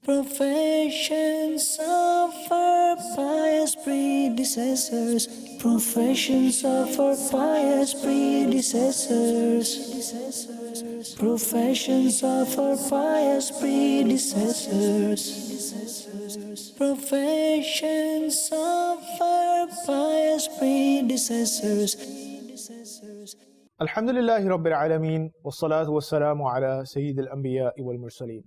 Professions of our pious predecessors, professions of our pious predecessors, professions of our pious predecessors, professions of our pious predecessors. Alhamdulillahi Rabbil Alameen, wassalatu wassalamu ala Sayyidil Anbiya wal Mursaleen.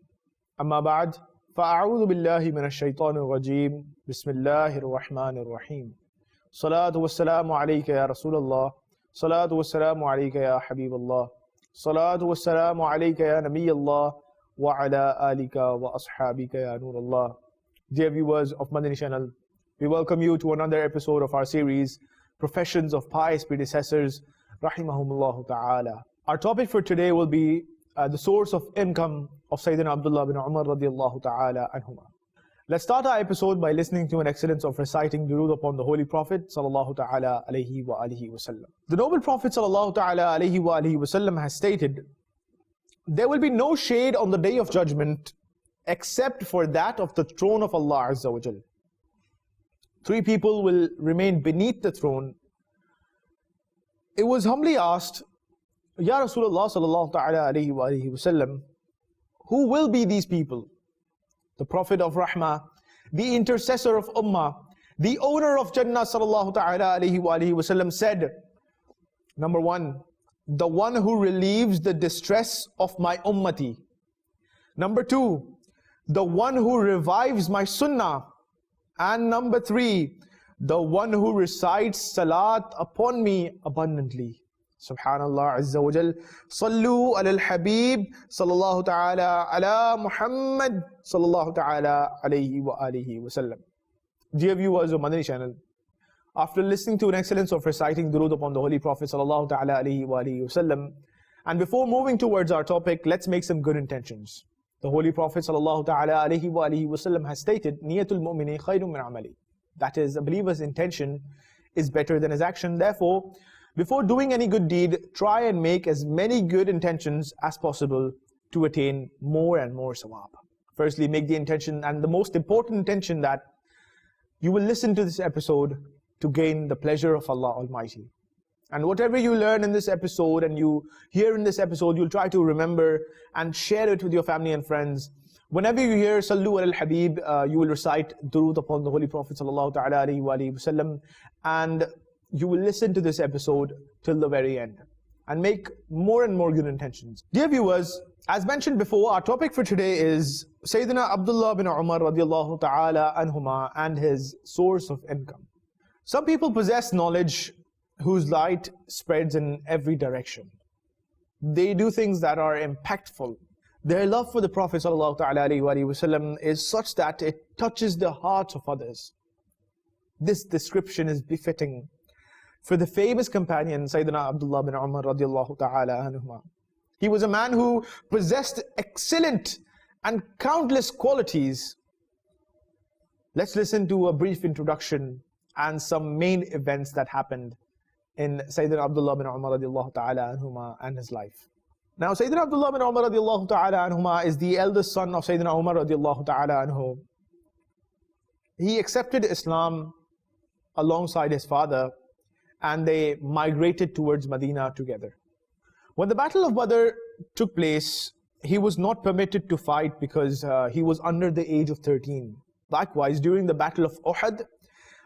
Amma ba'd, fa'a'udhu billahi minash shaitanir rajeem, bismillahir rahmanir rahim. Salatu wassalamu alayka ya Rasulallah, salatu wassalamu alayka ya Habiballah, salatu wassalamu alayka ya Nabiyallah, wa ala alika wa ashabika ya Nurallah. Dear viewers of Madani Channel, we welcome you to another episode of our series, Professions of Pious Predecessors, Rahimahumullah Ta'ala. Our topic for today will be the source of income of Sayyiduna Abdullah Bin Umar radiallahu ta'ala anhuma. Let's start our episode by listening to an excellence of reciting durood upon the Holy Prophet sallallahu ta'ala alayhi wa alihi wasallam. The noble Prophet sallallahu ta'ala alayhi wa alihi wasallam has stated, there will be no shade on the day of judgment except for that of the throne of Allah Azza wa Jal. Three people will remain beneath the throne. It was humbly asked, Ya Rasulullah sallallahu ta'ala alayhi wa alihi wasallam, who will be these people? The Prophet of Rahmah, the intercessor of Ummah, the owner of Jannah sallallahu ta'ala alayhi wa alihi wasallam said, number one, the one who relieves the distress of my ummati. Number two, the one who revives my sunnah. And number three, the one who recites salat upon me abundantly. Subhanallah Azza wa Jal. Sallu ala al-Habib sallallahu ta'ala ala Muhammad sallallahu ta'ala alayhi wa alihi wa sallam. Dear viewers of Madani Channel, after listening to an excellence of reciting durood upon the Holy Prophet sallallahu ta'ala alayhi wa alihi wa sallam, and before moving towards our topic, let's make some good intentions. The Holy Prophet sallallahu ta'ala alayhi wa alihi wa sallam has stated, Niyatul mu'mini khayrun min amali. That is, a believer's intention is better than his action. Therefore, before doing any good deed, try and make as many good intentions as possible to attain more and more sawab. Firstly, make the intention, and the most important intention, that you will listen to this episode to gain the pleasure of Allah Almighty. And whatever you learn in this episode and you hear in this episode, you'll try to remember and share it with your family and friends. Whenever you hear Sallu al Habib, you will recite durood upon the Holy Prophet sallallahu ta'ala alayhi wa alihi wasallam, and you will listen to this episode till the very end and make more and more good intentions. Dear viewers, as mentioned before, our topic for today is Sayyiduna Abdullah Bin Umar radiallahu ta'ala anhuma and his source of income. Some people possess knowledge whose light spreads in every direction. They do things that are impactful. Their love for the Prophet ﷺ is such that it touches the hearts of others. This description is befitting for the famous companion Sayyiduna Abdullah Bin Umar radiallahu ta'ala anhuma. He was a man who possessed excellent and countless qualities. Let's listen to a brief introduction and some main events that happened in Sayyiduna Abdullah Bin Umar radiallahu ta'ala anhuma and his life. Now, Sayyiduna Abdullah Bin Umar radiallahu ta'ala anhuma is the eldest son of Sayyiduna Umar radiallahu ta'ala anhu. He accepted Islam alongside his father, and they migrated towards Medina together. When the Battle of Badr took place, he was not permitted to fight because he was under the age of 13. Likewise, during the Battle of Uhud,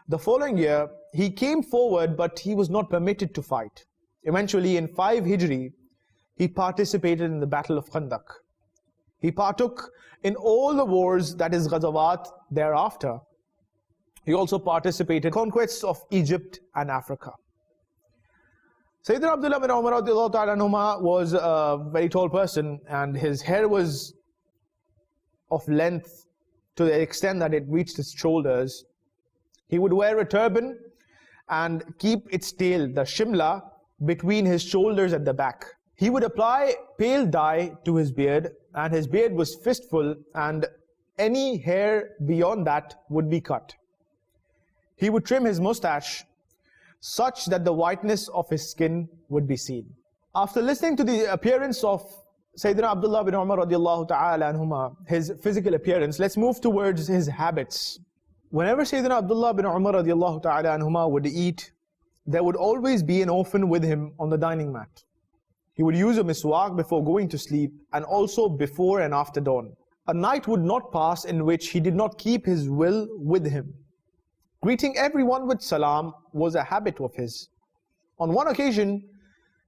the following year, he came forward, but he was not permitted to fight. Eventually, in 5 Hijri, he participated in the Battle of Khandaq. He partook in all the wars, that is Ghazawat, thereafter. He also participated in conquests of Egypt and Africa. Sayyidina Abdullah bin Umar radiallahu ta'ala anhuma was a very tall person, and his hair was of length to the extent that it reached his shoulders. He would wear a turban and keep its tail, the shimla, between his shoulders at the back. He would apply pale dye to his beard, and his beard was fistful, and any hair beyond that would be cut. He would trim his mustache such that the whiteness of his skin would be seen. After listening to the appearance of Sayyiduna Abdullah Bin Umar radiallahu ta'ala anhuma, his physical appearance, let's move towards his habits. Whenever Sayyiduna Abdullah Bin Umar radiallahu ta'ala anhuma would eat, there would always be an orphan with him on the dining mat. He would use a miswak before going to sleep and also before and after dawn. A night would not pass in which he did not keep his will with him. Greeting everyone with salam was a habit of his. On one occasion,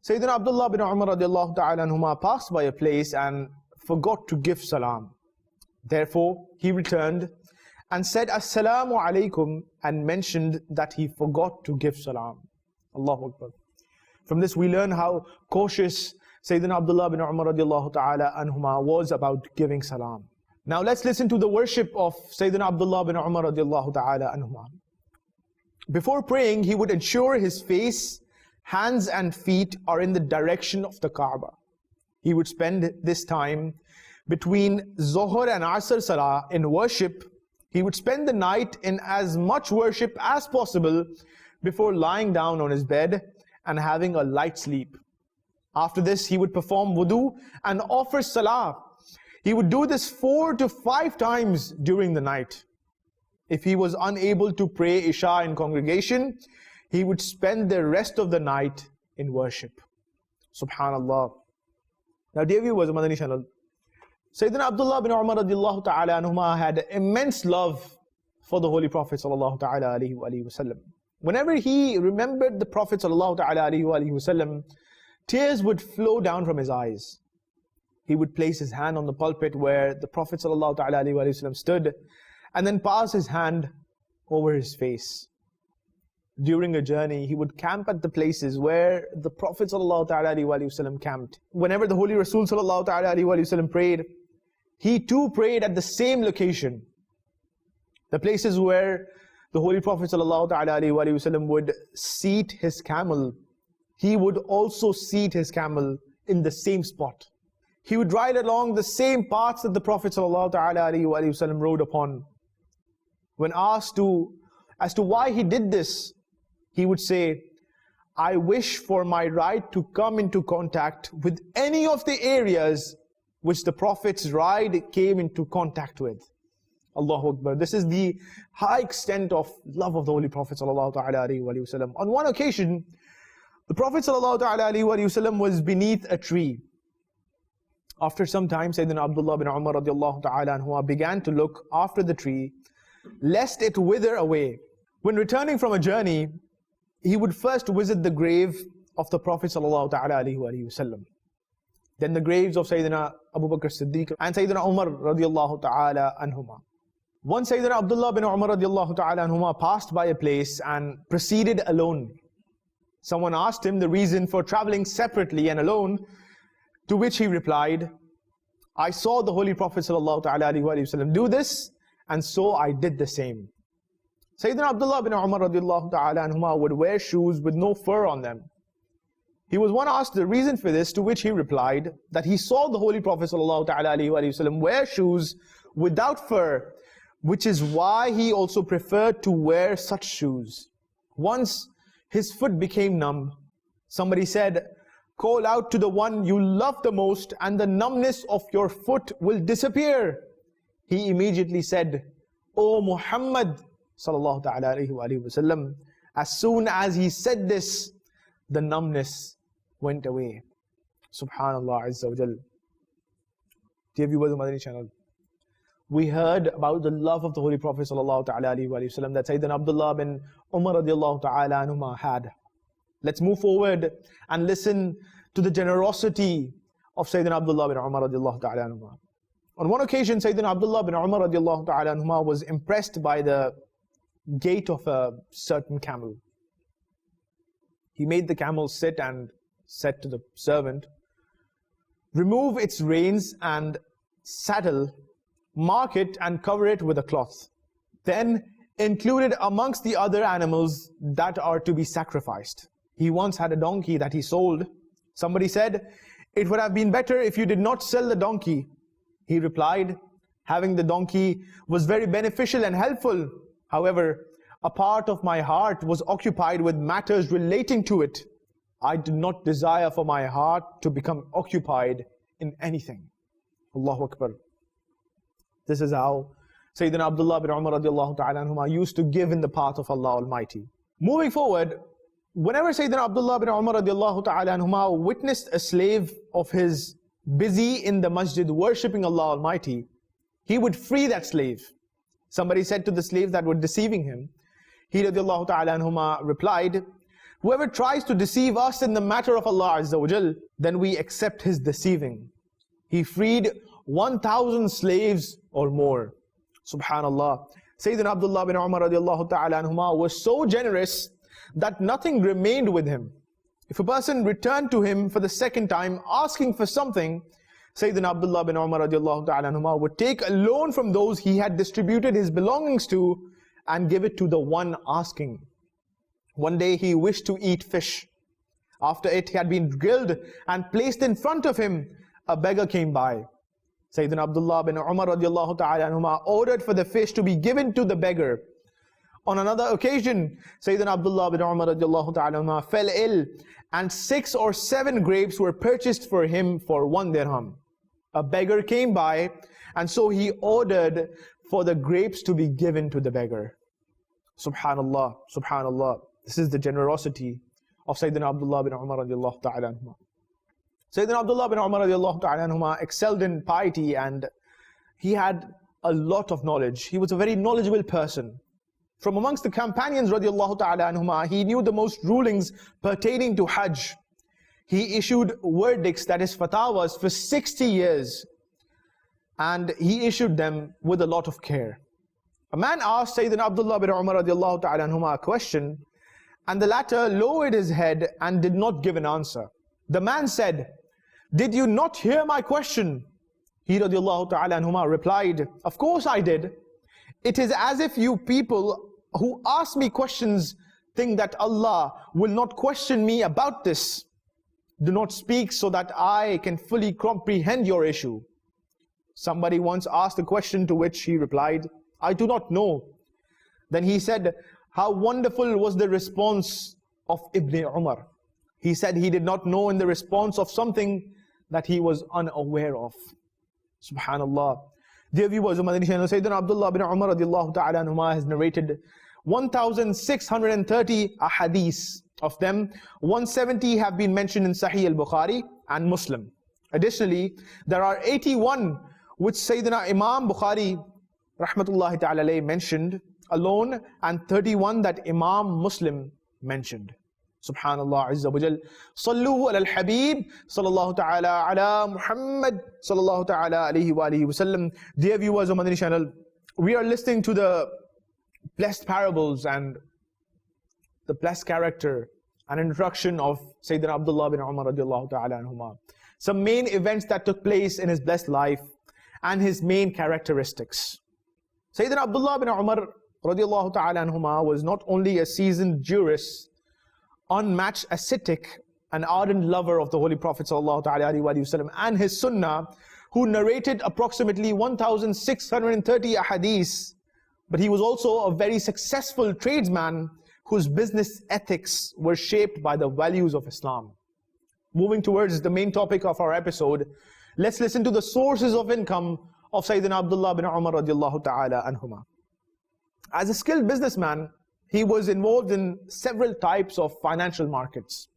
Sayyidina Abdullah bin Umar radiallahu ta'ala anhuma passed by a place and forgot to give salam. Therefore, he returned and said Assalamu alaikum and mentioned that he forgot to give salam. Allahu Akbar. From this we learn how cautious Sayyidina Abdullah bin Umar radiallahu ta'ala anhuma was about giving salam. Now let's listen to the worship of Sayyidina Abdullah bin Umar radiallahu ta'ala anhuma. Before praying, he would ensure his face, hands and feet are in the direction of the Kaaba. He would spend this time between Zohar and Asr Salah in worship. He would spend the night in as much worship as possible before lying down on his bed and having a light sleep. After this, he would perform wudu and offer salah. He would do this 4 to 5 times during the night. If he was unable to pray Isha in congregation, he would spend the rest of the night in worship. Subhanallah. Now dear viewers of Madani Channel, Sayyidina Abdullah bin Umar radiallahu ta'ala anhuma had immense love for the Holy Prophet sallallahu ta'ala alayhi wa sallam. Whenever he remembered the Prophet sallallahu ta'ala alayhi wa sallam, tears would flow down from his eyes. He would place his hand on the pulpit where the Prophet sallallahu ta'ala alayhi wa sallam stood and then pass his hand over his face. During a journey, he would camp at the places where the Prophet sallallahu ta'ala alayhi wa sallam camped. Whenever the Holy Rasul sallallahu ta'ala alayhi wa sallam prayed, he too prayed at the same location. The places where the Holy Prophet sallallahu ta'ala alayhi wa sallam would seat his camel, he would also seat his camel in the same spot. He would ride along the same paths that the Prophet sallallahu ta'ala alayhi wa sallam rode upon. When asked as to why he did this, he would say, I wish for my ride to come into contact with any of the areas which the Prophet's ride came into contact with. Allahu Akbar. This is the high extent of love of the Holy Prophet sallallahu ta'ala alayhi wa sallam. On one occasion, the Prophet sallallahu ta'ala alayhi wa sallam was beneath a tree. After some time, Sayyidina Abdullah bin Umar radiallahu ta'ala anhu began to look after the tree, lest it wither away. When returning from a journey, he would first visit the grave of the Prophet sallallahu ta'ala alayhi wa sallam. Then the graves of Sayyidina Abu Bakr Siddiq and Sayyidina Umar radiallahu ta'ala anhuma. Once Sayyidina Abdullah bin Umar radiallahu ta'ala anhuma passed by a place and proceeded alone. Someone asked him the reason for traveling separately and alone, to which he replied, I saw the Holy Prophet sallallahu ta'ala alayhi wa sallam do this, and so I did the same. Sayyidina Abdullah bin Umar radiallahu ta'ala anhuma would wear shoes with no fur on them. He was one asked the reason for this, to which he replied that he saw the Holy Prophet sallallahu ta'ala alayhi wa sallam wear shoes without fur, which is why he also preferred to wear such shoes. Once his foot became numb. Somebody said, call out to the one you love the most and the numbness of your foot will disappear. He immediately said, O Muhammad sallallahu ta'ala alayhi wa sallam. As soon as he said this, the numbness went away. Subhanallah Azza wa Jal. Dear viewers of Madani Channel, we heard about the love of the Holy Prophet sallallahu ta'ala alayhi wa sallam that Sayyidina Abdullah bin Umar radiallahu ta'ala anhuma had. Let's move forward and listen to the generosity of Sayyidina Abdullah bin Umar radiallahu ta'ala anhuma. On one occasion, Sayyidina Abdullah bin Umar radiallahu ta'ala anhuma was impressed by the gait of a certain camel. He made the camel sit and said to the servant, remove its reins and saddle, mark it and cover it with a cloth. Then include it amongst the other animals that are to be sacrificed. He once had a donkey that he sold. Somebody said, it would have been better if you did not sell the donkey. He replied, having the donkey was very beneficial and helpful. However, a part of my heart was occupied with matters relating to it. I did not desire for my heart to become occupied in anything. Allahu Akbar. This is how Sayyiduna Abdullah bin Umar radiallahu ta'ala anhuma used to give in the path of Allah Almighty. Moving forward, whenever Sayyiduna Abdullah bin Umar radiallahu ta'ala anhuma witnessed a slave of his busy in the masjid worshipping Allah Almighty, he would free that slave. Somebody said to the slaves that were deceiving him, he radiallahu ta'ala anhuma replied, whoever tries to deceive us in the matter of Allah Azza wa Jal, then we accept his deceiving. He freed 1,000 slaves or more. Subhanallah. Sayyidina Abdullah bin Umar radiallahu ta'ala anhuma was so generous that nothing remained with him. If a person returned to him for the second time asking for something, Sayyidina Abdullah bin Umar radiallahu ta'ala anhuma would take a loan from those he had distributed his belongings to and give it to the one asking. One day he wished to eat fish. After it had been grilled and placed in front of him, a beggar came by. Sayyidina Abdullah bin Umar radiallahu ta'ala anhuma ordered for the fish to be given to the beggar. On another occasion, Sayyidina Abdullah bin Umar radiallahu ta'ala anhuma fell ill, and 6 or 7 grapes were purchased for him for 1 dirham. A beggar came by, and so he ordered for the grapes to be given to the beggar. Subhanallah, subhanallah. This is the generosity of Sayyidina Abdullah bin Umar radiallahu ta'ala anhuma. Sayyidina Abdullah bin Umar radiallahu ta'ala anhuma excelled in piety, and he had a lot of knowledge. He was a very knowledgeable person. From amongst the companions radiallahu ta'ala anhuma, he knew the most rulings pertaining to Hajj. He issued verdicts, that is fatawas, for 60 years. And he issued them with a lot of care. A man asked Sayyidina Abdullah bin Umar radiallahu ta'ala anhuma a question, and the latter lowered his head and did not give an answer. The man said, "Did you not hear my question?" He radiallahu ta'ala anhuma replied, "Of course I did. It is as if you people who ask me questions think that Allah will not question me about this. Do not speak so that I can fully comprehend your issue." Somebody once asked a question to which he replied, "I do not know." Then he said, "How wonderful was the response of Ibn Umar." He said he did not know in the response of something that he was unaware of. Subhanallah. Dear viewers of Madani Channel, Sayyiduna Abdullah bin Umar radiallahu ta'ala anhuma has narrated 1,630 ahadith. Of them, 170 have been mentioned in Sahih al-Bukhari and Muslim. Additionally, there are 81 which Sayyidina Imam Bukhari rahmatullahi ta'ala alayhi mentioned alone, and 31 that Imam Muslim mentioned. Subhanallah Azza wa Jal. Sallu ala al-Habib sallallahu ta'ala ala Muhammad sallallahu ta'ala alayhi wa alihi wa sallam. Dear viewers of Madani Channel, we are listening to the blessed parables and the blessed character and introduction of Sayyidina Abdullah bin Umar radiallahu ta'ala anhuma. Some main events that took place in his blessed life and his main characteristics. Sayyidina Abdullah bin Umar radiallahu ta'ala anhuma was not only a seasoned jurist, unmatched ascetic, an ardent lover of the Holy Prophet sallallahu ta'ala alayhi wa sallam and his Sunnah, who narrated approximately 1,630 ahadith, but he was also a very successful tradesman whose business ethics were shaped by the values of Islam. Moving towards the main topic of our episode, let's listen to the sources of income of Sayyidina Abdullah bin Umar radiallahu ta'ala anhuma. As a skilled businessman, he was involved in several types of financial markets.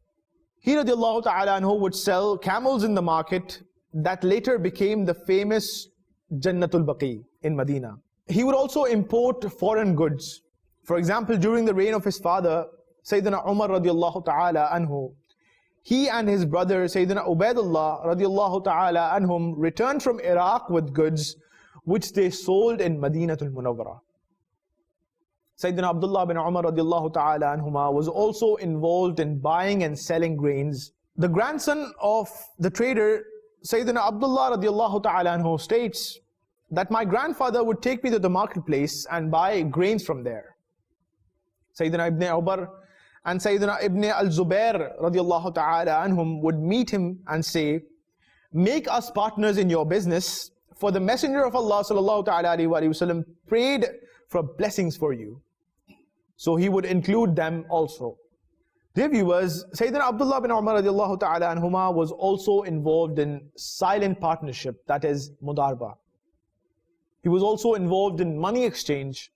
He radiallahu ta'ala anhu would sell camels in the market that later became the famous Jannatul Baqi in Medina. He would also import foreign goods. For example, during the reign of his father, Sayyidina Umar radiallahu ta'ala anhu, he and his brother Sayyidina Ubaidullah radiallahu ta'ala anhum returned from Iraq with goods which they sold in Madinatul Munawwara. Sayyidina Abdullah bin Umar radiallahu ta'ala anhuma was also involved in buying and selling grains. The grandson of the trader, Sayyidina Abdullah radiallahu ta'ala anhu, states that my grandfather would take me to the marketplace and buy grains from there. Sayyidina Ibn Umar and Sayyidina Ibn al-Zubair radiallahu ta'ala anhum would meet him and say, "Make us partners in your business, for the Messenger of Allah sallallahu ta'ala alayhi wa sallam prayed for blessings for you." So he would include them also. Dear viewers, Sayyiduna Abdullah Bin Umar radiallahu ta'ala anhuma was also involved in silent partnership, that is mudarba. He was also involved in money exchange,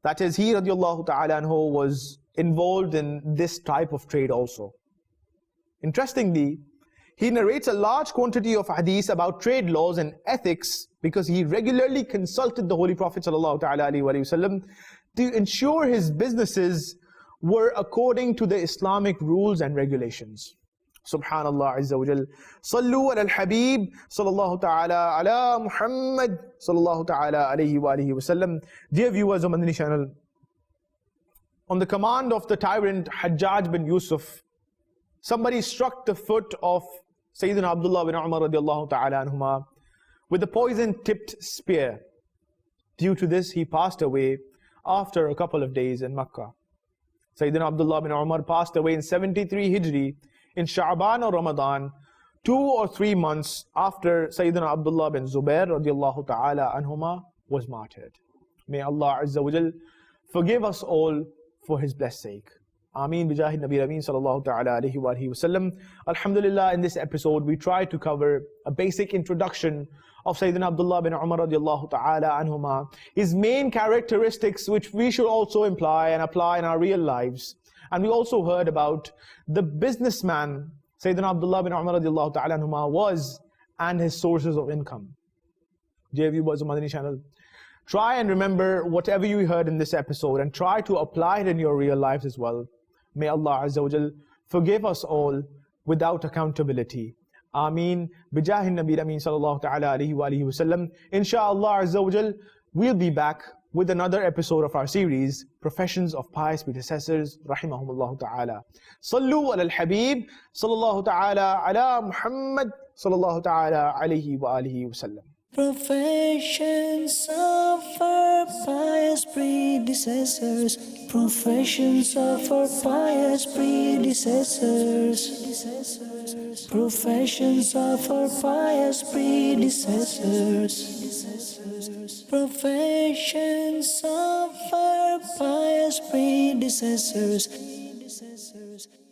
that is he radiallahu ta'ala anhu was involved in this type of trade also. Interestingly, he narrates a large quantity of hadith about trade laws and ethics because he regularly consulted the Holy Prophet sallallahu ta'ala alaihi wasallam to ensure his businesses were according to the Islamic rules and regulations. Subhanallah Azza wa Jal. Sallu ala al-Habib sallallahu ta'ala ala Muhammad sallallahu ta'ala alayhi wa alihi wasallam. Dear viewers of Madani Channel, on the command of the tyrant Hajjaj bin Yusuf, somebody struck the foot of Sayyiduna Abdullah bin Umar radiallahu ta'ala anhuma with a poison-tipped spear. Due to this, he passed away after a couple of days in Makkah. Sayyiduna Abdullah bin Umar passed away in 73 Hijri in Sha'ban or Ramadan, 2 or 3 months after Sayyiduna Abdullah bin Zubair radiallahu ta'ala anhuma was martyred. May Allah Azza wa Jal forgive us all for His blessed sake. Ameen bijahi Nabi Ameen sallallahu ta'ala alayhi wa alihi wasallam. Alhamdulillah, in this episode we try to cover a basic introduction of Sayyidina Abdullah bin Umar radiallahu ta'ala anhuma, his main characteristics which we should also imply and apply in our real lives. And we also heard about the businessman Sayyidina Abdullah bin Umar radiallahu ta'ala anhuma was and his sources of income. Dear viewers of Madani Channel, try and remember whatever you heard in this episode and try to apply it in your real lives as well. May Allah Azza wa Jal forgive us all without accountability. Ameen. Bijahi Nabi Ameen sallallahu ta'ala alayhi wa alihi wasallam. Insha'Allah Azza wa Jal, we'll be back with another episode of our series, Professions of Pious Predecessors, rahimahumullah ta'ala. Sallu ala al-Habib sallallahu ta'ala ala Muhammad sallallahu ta'ala alayhi wa alihi wasallam. Professions of our pious predecessors. Professions of our pious predecessors. Professions of our pious predecessors. Professions of our pious predecessors.